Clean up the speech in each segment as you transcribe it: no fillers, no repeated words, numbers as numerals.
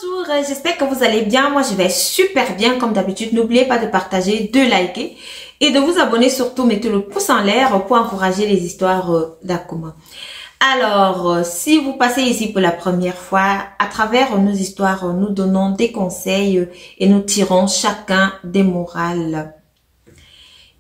Bonjour, j'espère que vous allez bien. Moi, je vais super bien comme d'habitude. N'oubliez pas de partager, de liker et de vous abonner. Surtout, mettez le pouce en l'air pour encourager les histoires d'Akuma. Alors, si vous passez ici pour la première fois, à travers nos histoires, nous donnons des conseils et nous tirons chacun des morales.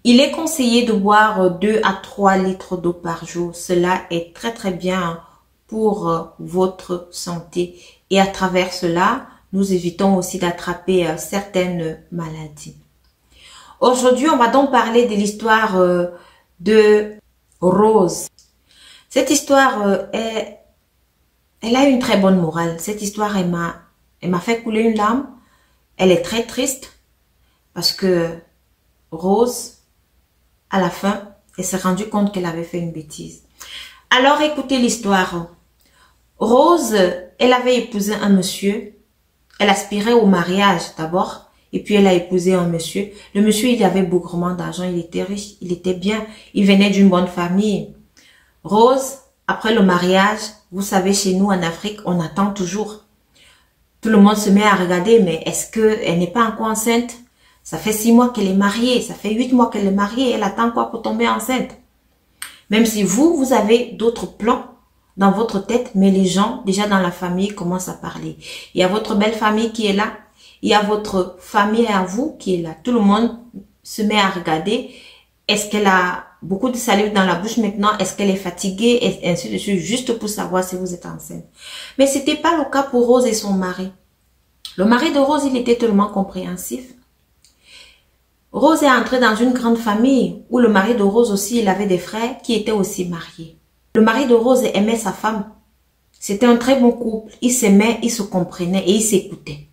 Il est conseillé de boire 2 à 3 litres d'eau par jour. Cela est très bien pour votre santé. Et à travers cela, nous évitons aussi d'attraper certaines maladies. Aujourd'hui, on va donc parler de l'histoire de Rose. Cette histoire, elle a une très bonne morale. Cette histoire, elle m'a fait couler une larme. Elle est très triste parce que Rose, à la fin, elle s'est rendue compte qu'elle avait fait une bêtise. Alors, écoutez l'histoire. Rose, elle avait épousé un monsieur. Elle aspirait au mariage d'abord. Et puis, elle a épousé un monsieur. Le monsieur, il avait beaucoup d'argent. Il était riche. Il était bien. Il venait d'une bonne famille. Rose, après le mariage, vous savez, chez nous en Afrique, on attend toujours. Tout le monde se met à regarder, mais est-ce qu'elle n'est pas encore enceinte? Ça fait 6 mois qu'elle est mariée. Ça fait 8 mois qu'elle est mariée. Elle attend quoi pour tomber enceinte? Même si vous avez d'autres plans dans votre tête, mais les gens, déjà dans la famille, commencent à parler. Il y a votre belle famille qui est là. Il y a votre famille à vous qui est là. Tout le monde se met à regarder. Est-ce qu'elle a beaucoup de salive dans la bouche maintenant? Est-ce qu'elle est fatiguée? Et ainsi de suite, juste pour savoir si vous êtes enceinte. Mais c'était pas le cas pour Rose et son mari. Le mari de Rose, il était tellement compréhensif. Rose est entrée dans une grande famille où le mari de Rose aussi, il avait des frères qui étaient aussi mariés. Le mari de Rose aimait sa femme. C'était un très bon couple. Ils s'aimaient, ils se comprenaient et ils s'écoutaient.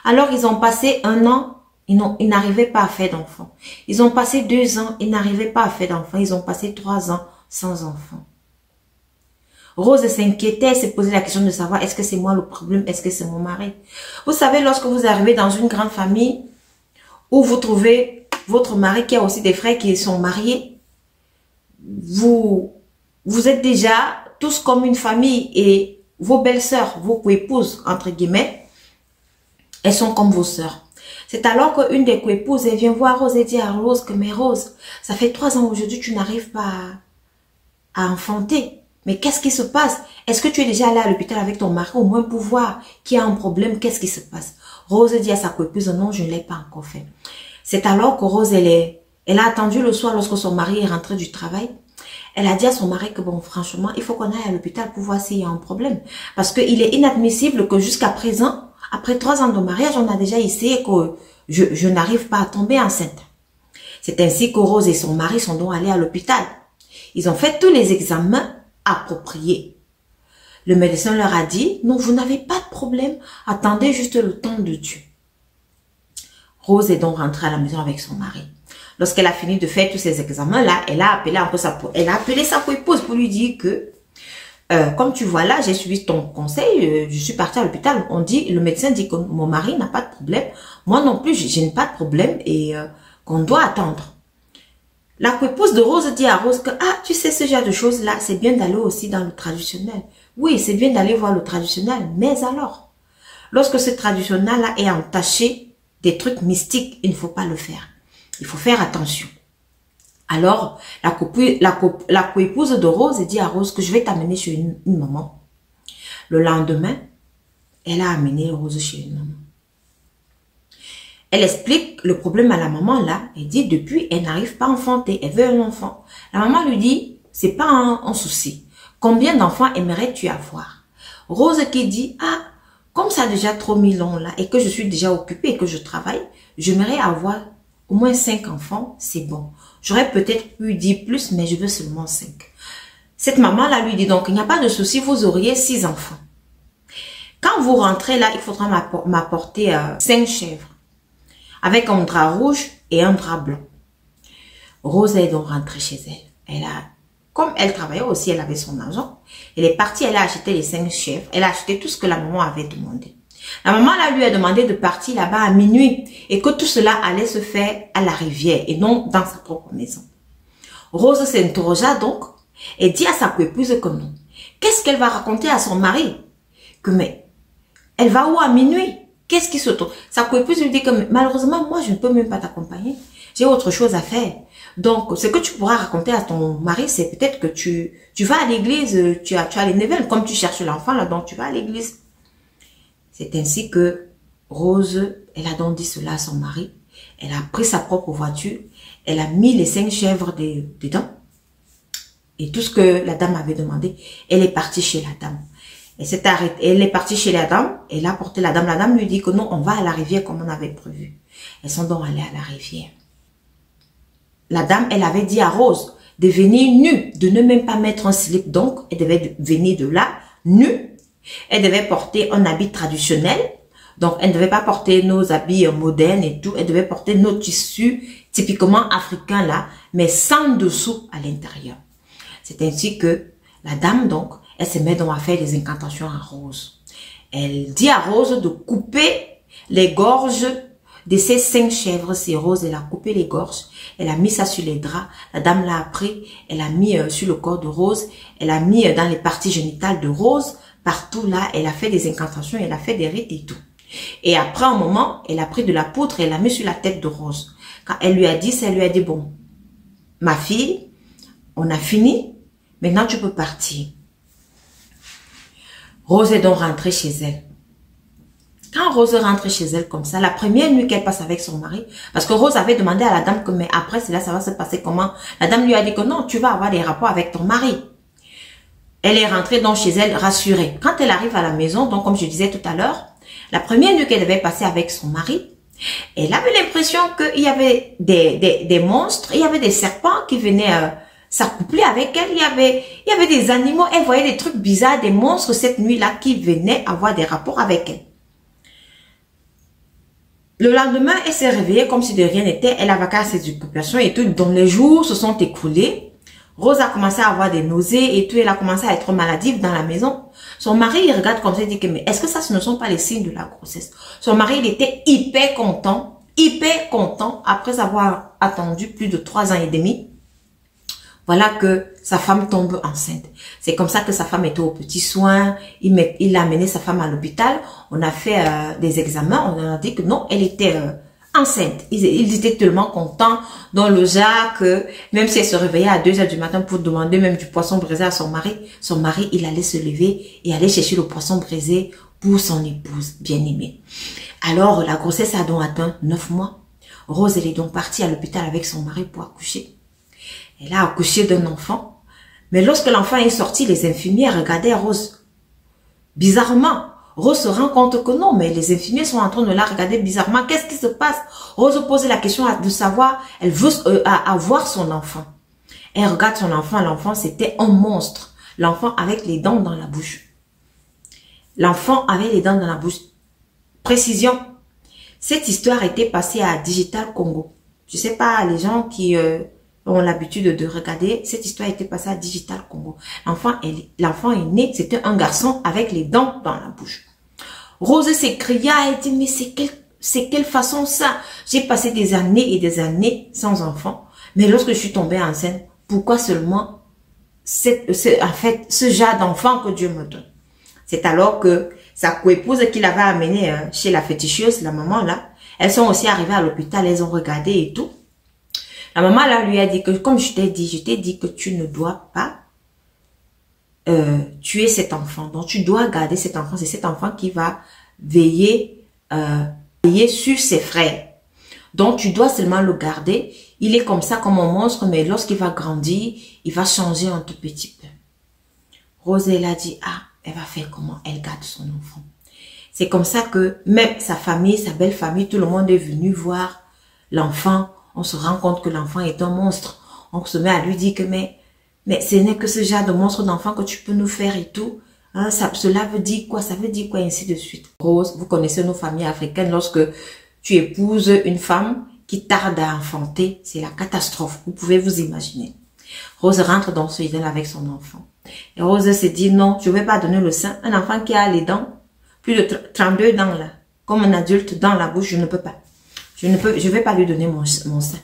Alors, ils ont passé 1 an, ils n'arrivaient pas à faire d'enfants. Ils ont passé 2 ans, ils n'arrivaient pas à faire d'enfants. Ils ont passé 3 ans sans enfants. Rose s'inquiétait, elle se posait la question de savoir est-ce que c'est moi le problème, est-ce que c'est mon mari? Vous savez, lorsque vous arrivez dans une grande famille où vous trouvez votre mari qui a aussi des frères qui sont mariés, vous êtes déjà tous comme une famille et vos belles-sœurs, vos coépouses, entre guillemets, elles sont comme vos sœurs. C'est alors qu'une des coépouses, elle vient voir Rose et dit à Rose que, mais Rose, ça fait 3 ans aujourd'hui, tu n'arrives pas à enfanter. Mais qu'est-ce qui se passe? Est-ce que tu es déjà allé à l'hôpital avec ton mari au moins pour voir qu'il y a un problème? Qu'est-ce qui se passe? Rose dit à sa coépouse, non, je ne l'ai pas encore fait. C'est alors que Rose, elle a attendu le soir lorsque son mari est rentré du travail. Elle a dit à son mari que bon, franchement, il faut qu'on aille à l'hôpital pour voir s'il y a un problème. Parce qu'il est inadmissible que jusqu'à présent, après 3 ans de mariage, on a déjà essayé que je n'arrive pas à tomber enceinte. C'est ainsi que Rose et son mari sont donc allés à l'hôpital. Ils ont fait tous les examens appropriés. Le médecin leur a dit, non, vous n'avez pas de problème, attendez juste le temps de Dieu. Rose est donc rentrée à la maison avec son mari. Lorsqu'elle a fini de faire tous ces examens-là, elle a appelé sa coépouse pour lui dire que, comme tu vois là, j'ai suivi ton conseil, je suis partie à l'hôpital. Le médecin dit que mon mari n'a pas de problème. Moi non plus, je n'ai pas de problème et qu'on doit attendre. La coépouse de Rose dit à Rose que, ah, tu sais, ce genre de choses-là, c'est bien d'aller aussi dans le traditionnel. Oui, c'est bien d'aller voir le traditionnel, mais alors, lorsque ce traditionnel-là est entaché des trucs mystiques, il ne faut pas le faire. Il faut faire attention. Alors, la coépouse de Rose dit à Rose que je vais t'amener chez une maman. Le lendemain, elle a amené Rose chez une maman. Elle explique le problème à la maman là. Elle dit depuis, elle n'arrive pas à enfanter. Elle veut un enfant. La maman lui dit, c'est pas un souci. Combien d'enfants aimerais-tu avoir? Rose qui dit, ah, comme ça a déjà trop mis long là et que je suis déjà occupée et que je travaille, j'aimerais avoir au moins 5 enfants, c'est bon. J'aurais peut-être pu dire plus, mais je veux seulement 5. Cette maman-là lui dit donc, il n'y a pas de souci, vous auriez 6 enfants. Quand vous rentrez là, il faudra m'apporter 5 chèvres avec un drap rouge et un drap blanc. Rose est donc rentrée chez elle. Comme elle travaillait aussi, elle avait son argent. Elle est partie, elle a acheté les 5 chèvres. Elle a acheté tout ce que la maman avait demandé. La maman là, lui a demandé de partir là-bas à minuit et que tout cela allait se faire à la rivière et non dans sa propre maison. Rose s'interrogea donc et dit à sa coépouse que non. Qu'est-ce qu'elle va raconter à son mari? Que mais Elle va où à minuit? Qu'est-ce qui se trouve? Sa coépouse lui dit que malheureusement, moi, je ne peux même pas t'accompagner. J'ai autre chose à faire. Donc, ce que tu pourras raconter à ton mari, c'est peut-être que tu vas à l'église, tu as les nouvelles, comme tu cherches l'enfant, là, donc tu vas à l'église. C'est ainsi que Rose, elle a donc dit cela à son mari. Elle a pris sa propre voiture, elle a mis les 5 chèvres dedans. Et tout ce que la dame avait demandé, elle est partie chez la dame. Elle s'est arrêtée, elle est partie chez la dame, elle a porté la dame. La dame lui dit que non, on va à la rivière comme on avait prévu. Elles sont donc allées à la rivière. La dame, elle avait dit à Rose de venir nue, de ne même pas mettre un slip. Donc, elle devait venir de là, nue. Elle devait porter un habit traditionnel. Donc, elle ne devait pas porter nos habits modernes et tout. Elle devait porter nos tissus typiquement africains là, mais sans dessous à l'intérieur. C'est ainsi que la dame, donc, elle se met donc à faire des incantations à Rose. Elle dit à Rose de couper les gorges de ces 5 chèvres. C'est Rose, elle a coupé les gorges. Elle a mis ça sur les draps. La dame l'a pris. Elle a mis sur le corps de Rose. Elle a mis dans les parties génitales de Rose. Partout là, elle a fait des incantations. Elle a fait des rites et tout. Et après un moment, elle a pris de la poudre et elle l'a mis sur la tête de Rose. Quand elle lui a dit ça, elle lui a dit, bon, ma fille, on a fini. Maintenant, tu peux partir. Rose est donc rentrée chez elle. Quand Rose rentre chez elle comme ça, la première nuit qu'elle passe avec son mari, parce que Rose avait demandé à la dame que, mais après cela, ça va se passer comment? La dame lui a dit que non, tu vas avoir des rapports avec ton mari. Elle est rentrée donc chez elle rassurée. Quand elle arrive à la maison, donc comme je disais tout à l'heure, la première nuit qu'elle devait passer avec son mari, elle avait l'impression qu'il y avait des monstres, il y avait des serpents qui venaient s'accoupler avec elle, il y avait des animaux, elle voyait des trucs bizarres, des monstres cette nuit-là qui venaient avoir des rapports avec elle. Le lendemain, elle s'est réveillée comme si de rien n'était, elle avait qu'à ses occupations et tout, dont les jours se sont écoulés. Rose a commencé à avoir des nausées et tout, elle a commencé à être maladive dans la maison. Son mari, il regarde comme ça, il dit que, mais est-ce que ça, ce ne sont pas les signes de la grossesse? Son mari, il était hyper content après avoir attendu plus de 3 ans et demi. Voilà que sa femme tombe enceinte. C'est comme ça que sa femme était aux petits soins. Il a amené sa femme à l'hôpital. On a fait des examens. On a dit que non, elle était enceinte. Ils étaient tellement contents dans le genre que même si elle se réveillait à 2 heures du matin pour demander même du poisson braisé à son mari, il allait se lever et aller chercher le poisson braisé pour son épouse bien-aimée. Alors, la grossesse a donc atteint 9 mois. Rose, elle est donc partie à l'hôpital avec son mari pour accoucher. Elle a accouché d'un enfant. Mais lorsque l'enfant est sorti, les infirmières regardaient Rose. Bizarrement, Rose se rend compte que non, mais les infirmiers sont en train de la regarder bizarrement. Qu'est-ce qui se passe? Rose pose la question de savoir, elle veut avoir son enfant. Elle regarde son enfant, l'enfant c'était un monstre. L'enfant avec les dents dans la bouche. L'enfant avait les dents dans la bouche. Précision, cette histoire était passée à Digital Congo. Je sais pas, les gens qui ont l'habitude de regarder, cette histoire était passée à Digital Congo. L'enfant est né, c'était un garçon avec les dents dans la bouche. Rose s'écria, elle dit, mais c'est quelle façon ça? J'ai passé des années et des années sans enfant, mais lorsque je suis tombée enceinte, pourquoi seulement en fait ce genre d'enfant que Dieu me donne? C'est alors que sa coépouse qui l'avait amenée chez la féticheuse, la maman là, elles sont aussi arrivées à l'hôpital, elles ont regardé et tout. La maman là lui a dit que, comme je t'ai dit que tu ne dois pas tuer cet enfant. Donc tu dois garder cet enfant. C'est cet enfant qui va veiller sur ses frères. Donc tu dois seulement le garder. Il est comme ça, comme un monstre, mais lorsqu'il va grandir, il va changer un tout petit peu. Rose, elle a dit, ah, elle va faire comment? Elle garde son enfant. C'est comme ça que même sa famille, sa belle famille, tout le monde est venu voir l'enfant. On se rend compte que l'enfant est un monstre. On se met à lui dire que mais ce n'est que ce genre de monstre d'enfant que tu peux nous faire et tout. Hein, cela veut dire quoi? Ça veut dire quoi? Ainsi de suite. Rose, vous connaissez nos familles africaines. Lorsque tu épouses une femme qui tarde à enfanter, c'est la catastrophe. Vous pouvez vous imaginer. Rose rentre dans ce idylle avec son enfant. Et Rose se dit non, je ne vais pas donner le sein. Un enfant qui a les dents, plus de 32 dents là, comme un adulte dans la bouche, je ne peux pas. Je vais pas lui donner mon sein.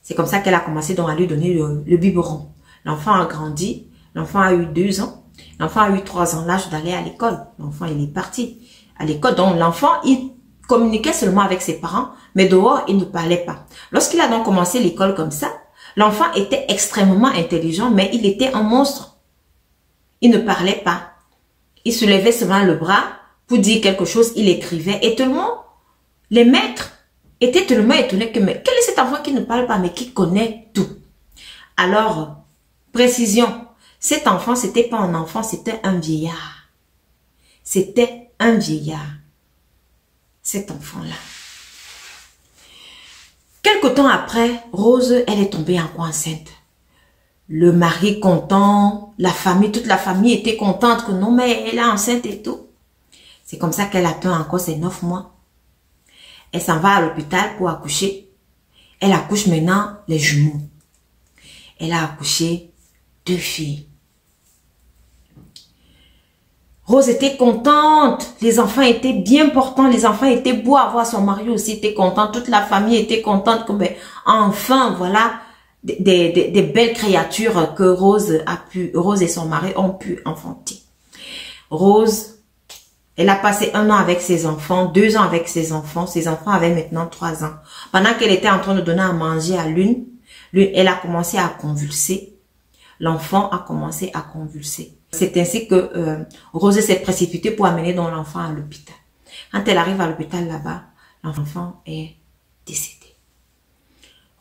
C'est comme ça qu'elle a commencé donc à lui donner le biberon. L'enfant a grandi. L'enfant a eu 2 ans. L'enfant a eu 3 ans, l'âge d'aller à l'école. L'enfant, il est parti à l'école. Donc, l'enfant, il communiquait seulement avec ses parents, mais dehors, il ne parlait pas. Lorsqu'il a donc commencé l'école comme ça, l'enfant était extrêmement intelligent, mais il était un monstre. Il ne parlait pas. Il se levait seulement le bras pour dire quelque chose, il écrivait. Et tout le monde, les maîtres, étaient tellement étonnés que, mais quel est cet enfant qui ne parle pas, mais qui connaît tout? Alors, précision, cet enfant, c'était pas un enfant, c'était un vieillard. C'était un vieillard. Cet enfant-là. Quelque temps après, Rose, elle est tombée encore enceinte. Le mari content, la famille, toute la famille était contente que non, mais elle est enceinte et tout. C'est comme ça qu'elle attend encore ses 9 mois. Elle s'en va à l'hôpital pour accoucher. Elle accouche maintenant les jumeaux. Elle a accouché 2 filles. Rose était contente. Les enfants étaient bien portants. Les enfants étaient beaux à voir. Son mari aussi était content. Toute la famille était contente. Que, ben, enfin, voilà, des belles créatures que Rose et son mari ont pu enfanter. Rose, elle a passé 1 an avec ses enfants, 2 ans avec ses enfants. Ses enfants avaient maintenant 3 ans. Pendant qu'elle était en train de donner à manger à l'une, elle a commencé à convulser. L'enfant a commencé à convulser. C'est ainsi que Rose s'est précipitée pour amener l'enfant à l'hôpital. Quand elle arrive à l'hôpital là-bas, l'enfant est décédé.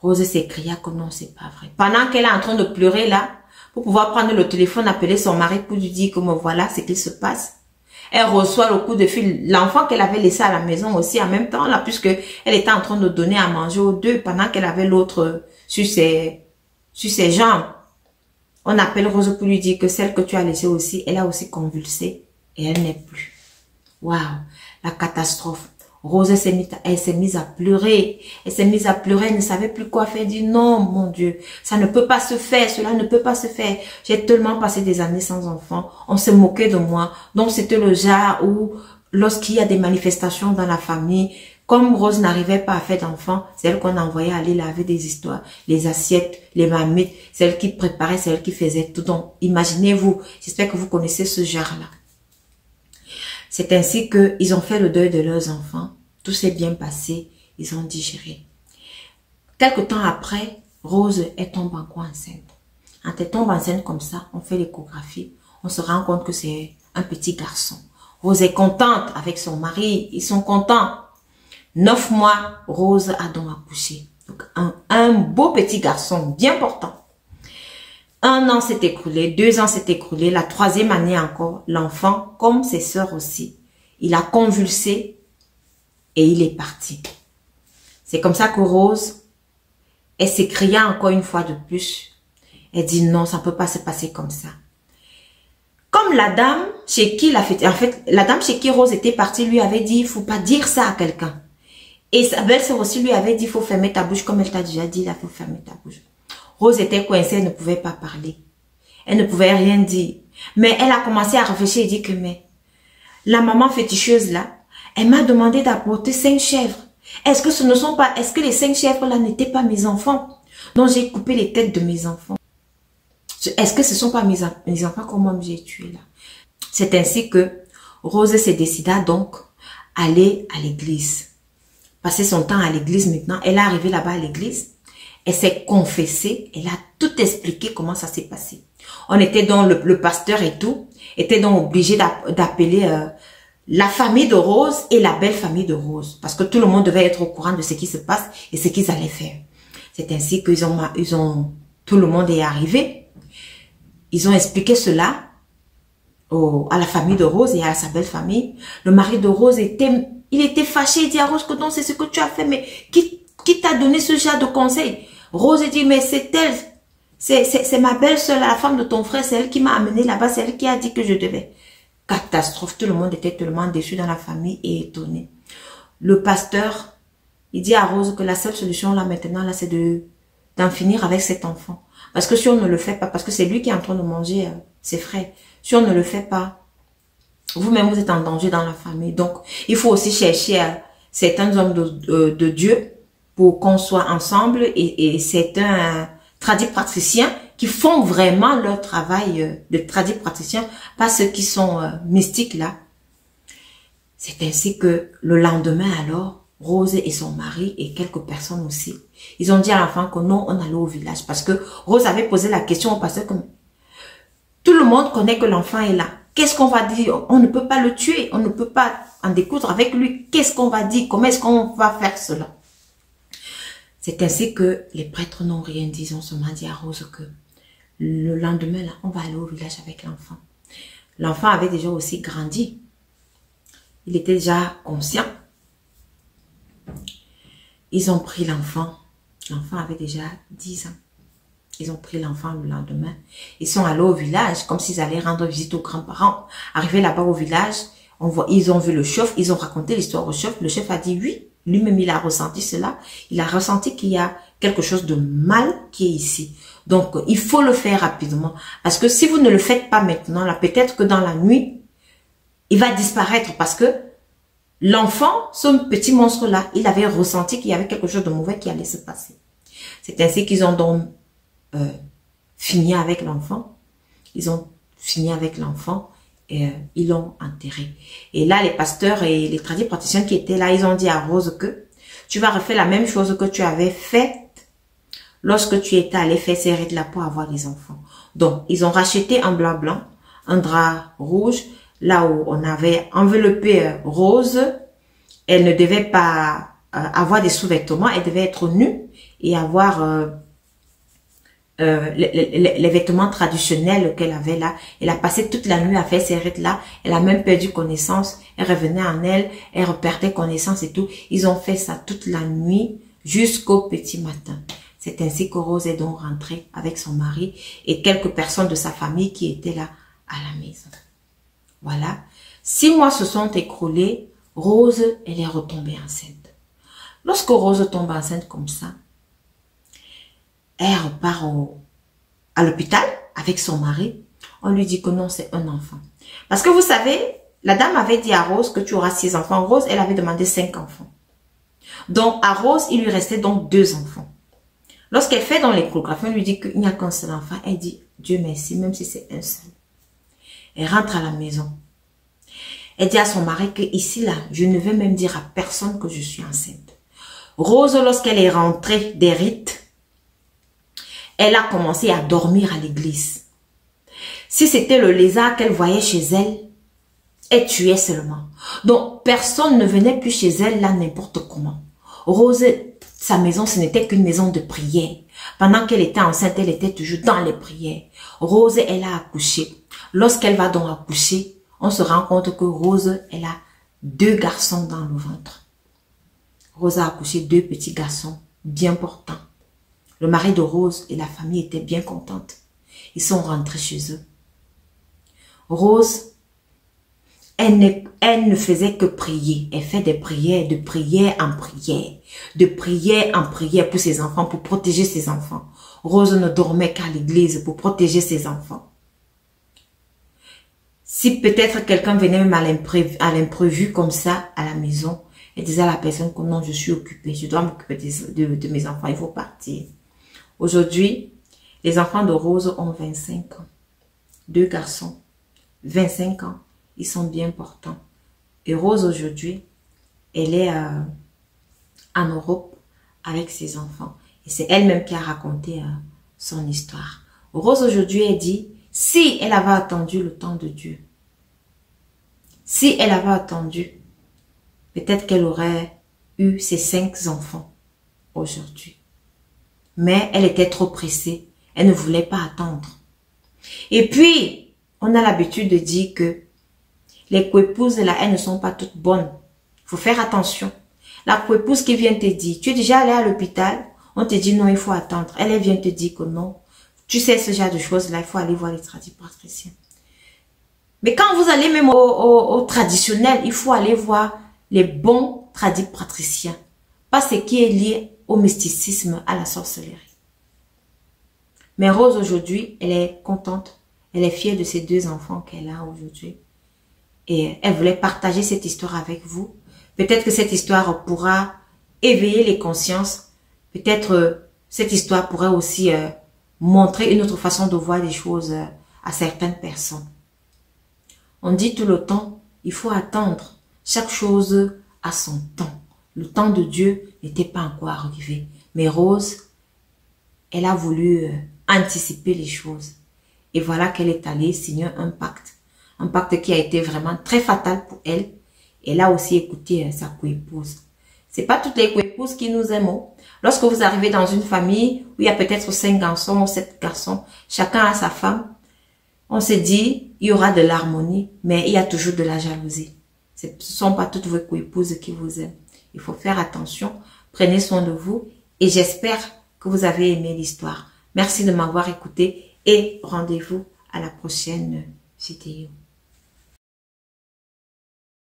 Rose s'écria que non, c'est pas vrai. Pendant qu'elle est en train de pleurer là, pour pouvoir prendre le téléphone, appeler son mari pour lui dire que voilà ce qui se passe. Elle reçoit le coup de fil. L'enfant qu'elle avait laissé à la maison aussi en même temps là, puisque elle était en train de donner à manger aux 2 pendant qu'elle avait l'autre sur ses jambes. On appelle Rose pour lui dire que celle que tu as laissée aussi, elle a aussi convulsé et elle n'est plus. Waouh, la catastrophe. Rose elle s'est mise à pleurer. Elle s'est mise à pleurer, elle ne savait plus quoi faire. Elle dit non, mon Dieu, ça ne peut pas se faire, cela ne peut pas se faire. J'ai tellement passé des années sans enfant. On se moquait de moi. Donc c'était le genre où, lorsqu'il y a des manifestations dans la famille, comme Rose n'arrivait pas à faire d'enfants, c'est elle qu'on envoyait aller laver des histoires, les assiettes, les marmites, c'est elle qui préparait, c'est elle qui faisait tout. Donc, imaginez-vous, j'espère que vous connaissez ce genre-là. C'est ainsi qu'ils ont fait le deuil de leurs enfants. Tout s'est bien passé, ils ont digéré. Quelque temps après, Rose, elle tombe encore enceinte. Quand elle tombe enceinte comme ça, on fait l'échographie, on se rend compte que c'est un petit garçon. Rose est contente avec son mari, ils sont contents. 9 mois, Rose a donc accouché. Donc, un beau petit garçon, bien portant. 1 an s'est écoulé, 2 ans s'est écoulé, la 3e année encore, l'enfant, comme ses sœurs aussi, il a convulsé et il est parti. C'est comme ça que Rose, elle s'écria encore une fois de plus. Elle dit non, ça ne peut pas se passer comme ça. Comme la dame chez qui la dame chez qui Rose était partie lui avait dit, il ne faut pas dire ça à quelqu'un. Et sa belle-sœur aussi lui avait dit, il faut fermer ta bouche, comme elle t'a déjà dit, il faut fermer ta bouche. Rose était coincée, elle ne pouvait pas parler. Elle ne pouvait rien dire. Mais elle a commencé à réfléchir et dit que, mais, la maman féticheuse là, elle m'a demandé d'apporter 5 chèvres. Est-ce que les 5 chèvres là n'étaient pas mes enfants? Donc j'ai coupé les têtes de mes enfants. Est-ce que ce ne sont pas mes enfants que moi j'ai tués là? C'est ainsi que Rose se décida donc à aller à l'église. Passer son temps à l'église maintenant. Elle est arrivée là-bas à l'église. Elle s'est confessée. Elle a tout expliqué comment ça s'est passé. On était donc, le pasteur et tout, était donc obligé d'appeler la famille de Rose et la belle famille de Rose. Parce que tout le monde devait être au courant de ce qui se passe et ce qu'ils allaient faire. C'est ainsi que tout le monde est arrivé. Ils ont expliqué cela à la famille de Rose et à sa belle famille. Le mari de Rose il était fâché, il dit à Rose que non, c'est ce que tu as fait, mais qui t'a donné ce genre de conseil? Rose dit, mais c'est elle, c'est ma belle-sœur, la femme de ton frère, c'est elle qui m'a amené là-bas, c'est elle qui a dit que je devais. Catastrophe, tout le monde était tellement déçu dans la famille et étonné. Le pasteur, il dit à Rose que la seule solution là maintenant, là, c'est d'en finir avec cet enfant. Parce que si on ne le fait pas, parce que c'est lui qui est en train de manger ses frères, si on ne le fait pas, vous-même, vous êtes en danger dans la famille. Donc, il faut aussi chercher certains hommes de Dieu pour qu'on soit ensemble et certains tradipraticiens qui font vraiment leur travail de tradipraticiens, pas ceux qui sont mystiques là. C'est ainsi que le lendemain alors, Rose et son mari et quelques personnes aussi, ils ont dit à l'enfant que non, on allait au village. Parce que Rose avait posé la question au pasteur comme tout le monde connaît que l'enfant est là. Qu'est-ce qu'on va dire? On ne peut pas le tuer, on ne peut pas en découdre avec lui. Qu'est-ce qu'on va dire? Comment est-ce qu'on va faire cela? C'est ainsi que les prêtres n'ont rien dit. Ils ont seulement dit à Rose que le lendemain, là, on va aller au village avec l'enfant. L'enfant avait déjà aussi grandi. Il était déjà conscient. Ils ont pris l'enfant. L'enfant avait déjà 10 ans. Ils ont pris l'enfant le lendemain. Ils sont allés au village comme s'ils allaient rendre visite aux grands-parents. Arrivés là-bas au village, ils ont vu le chef. Ils ont raconté l'histoire au chef. Le chef a dit oui. Lui-même, il a ressenti cela. Il a ressenti qu'il y a quelque chose de mal qui est ici. Donc, il faut le faire rapidement. Parce que si vous ne le faites pas maintenant, là, peut-être que dans la nuit, il va disparaître parce que l'enfant, ce petit monstre-là, il avait ressenti qu'il y avait quelque chose de mauvais qui allait se passer. C'est ainsi qu'ils ont donc fini avec l'enfant. Ils ont fini avec l'enfant et ils l'ont enterré. Et là, les pasteurs et les tradipraticiens qui étaient là, ils ont dit à Rose que tu vas refaire la même chose que tu avais fait lorsque tu étais allé faire ces rites là pour avoir des enfants. Donc, ils ont racheté un blanc, un drap rouge, là où on avait enveloppé Rose. Elle ne devait pas avoir des sous-vêtements, elle devait être nue et avoir les vêtements traditionnels qu'elle avait là. Elle a passé toute la nuit à faire ces rites-là. Elle a même perdu connaissance. Elle revenait en elle. Elle reperdait connaissance et tout. Ils ont fait ça toute la nuit jusqu'au petit matin. C'est ainsi que Rose est donc rentrée avec son mari et quelques personnes de sa famille qui étaient là à la maison. Voilà. 6 mois se sont écoulés. Rose, elle est retombée enceinte. Lorsque Rose tombe enceinte comme ça, elle repart à l'hôpital avec son mari. On lui dit que non, c'est un enfant. Parce que vous savez, la dame avait dit à Rose que tu auras 6 enfants. Rose, elle avait demandé 5 enfants. Donc, à Rose, il lui restait donc 2 enfants. Lorsqu'elle fait dans l'échographie, on lui dit qu'il n'y a qu'un seul enfant. Elle dit, Dieu merci, même si c'est un seul. Elle rentre à la maison. Elle dit à son mari que ici, là, je ne vais même dire à personne que je suis enceinte. Rose, lorsqu'elle est rentrée des rites, elle a commencé à dormir à l'église. Si c'était le lézard qu'elle voyait chez elle, elle tuait seulement. Donc, personne ne venait plus chez elle là n'importe comment. Rose, sa maison, ce n'était qu'une maison de prière. Pendant qu'elle était enceinte, elle était toujours dans les prières. Rose, elle a accouché. Lorsqu'elle va donc accoucher, on se rend compte que Rose, elle a 2 garçons dans le ventre. Rose a accouché 2 petits garçons bien portants. Le mari de Rose et la famille étaient bien contentes. Ils sont rentrés chez eux. Rose, elle ne faisait que prier. Elle fait des prières, de prière en prière, de prière en prière pour ses enfants, pour protéger ses enfants. Rose ne dormait qu'à l'église pour protéger ses enfants. Si peut-être quelqu'un venait même à l'imprévu comme ça à la maison, elle disait à la personne que non, je suis occupée, je dois m'occuper de mes enfants, il faut partir. Aujourd'hui, les enfants de Rose ont 25 ans. 2 garçons, 25 ans. Ils sont bien portants. Et Rose, aujourd'hui, elle est en Europe avec ses enfants. Et c'est elle-même qui a raconté son histoire. Rose, aujourd'hui, elle dit, si elle avait attendu le temps de Dieu, si elle avait attendu, peut-être qu'elle aurait eu ses 5 enfants aujourd'hui. Mais elle était trop pressée. Elle ne voulait pas attendre. Et puis, on a l'habitude de dire que les coépouses là, elles ne sont pas toutes bonnes. Il faut faire attention. La coépouse qui vient te dire, tu es déjà allé à l'hôpital, on te dit non, il faut attendre. Elle vient te dire que non. Tu sais ce genre de choses là, il faut aller voir les tradipraticiens. Mais quand vous allez même au traditionnel, il faut aller voir les bons tradipraticiens. Pas ce qui est lié au mysticisme, à la sorcellerie. Mais Rose aujourd'hui, elle est contente. Elle est fière de ses 2 enfants qu'elle a aujourd'hui. Et elle voulait partager cette histoire avec vous. Peut-être que cette histoire pourra éveiller les consciences. Peut-être cette histoire pourrait aussi montrer une autre façon de voir les choses à certaines personnes. On dit tout le temps, il faut attendre. Chaque chose a son temps. Le temps de Dieu n'était pas encore arrivé. Mais Rose, elle a voulu anticiper les choses. Et voilà qu'elle est allée signer un pacte. Un pacte qui a été vraiment très fatal pour elle. Elle a aussi écouté sa coépouse. C'est pas toutes les coépouses qui nous aiment. Lorsque vous arrivez dans une famille où il y a peut-être 5 garçons ou 7 garçons, chacun a sa femme, on se dit, il y aura de l'harmonie, mais il y a toujours de la jalousie. Ce ne sont pas toutes vos coépouses qui vous aiment. Il faut faire attention, prenez soin de vous et j'espère que vous avez aimé l'histoire. Merci de m'avoir écouté et rendez-vous à la prochaine vidéo.